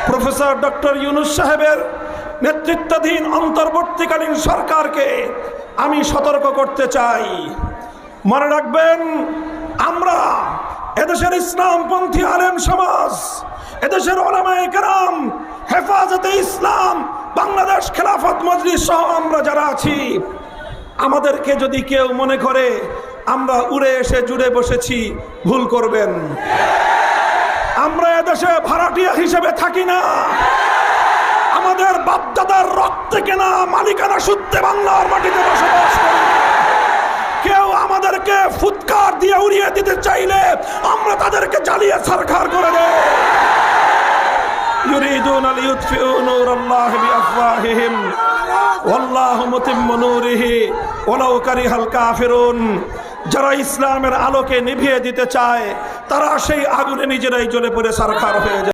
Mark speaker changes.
Speaker 1: Professor doctor Yunus সাহেবের নেতৃত্বাধীন অন্তর্বর্তীকালীন সরকারকে আমি সতর্ক করতে চাই। মনে রাখবেন, আমরা এদেশের ইসলামপন্থী আলেম সমাজ, এদেশের উলামায়ে কেরাম, হেফাজতে ইসলাম, বাংলাদেশ খেলাফত মজলিস সহ আমরা যারা আছি, আমাদেরকে যদি কেউ মনে করে আমরা উড়ে এসে জুড়ে বসেছি, ভুল করবেন। আমরা এদেশে ভাড়াটিয়া হিসেবে থাকি না। আমাদের বাপদাদার রক্তে কেনা মালিকানা সূত্রে বাংলার মাটিতে বসবাস করি। কেউ আমাদেরকে ফুৎকার দিয়ে উড়িয়ে দিতে চাইলে আমরা তাদেরকে জ্বালিয়ে ছারখার করে দেব। ইউরিদুনা লিইউতফিউ নূরাল্লাহি বিআফওয়াহিহিম ওয়াল্লাহু মুতিম্মু নূরিহি ওয়ালাউ কারিহাল কাফিরুন। যারা ইসলামের আলোকে নিভিয়ে দিতে চায় তারা সেই আগুনে নিজেরাই জ্বলে পড়ে ছারখার হয়ে যায়।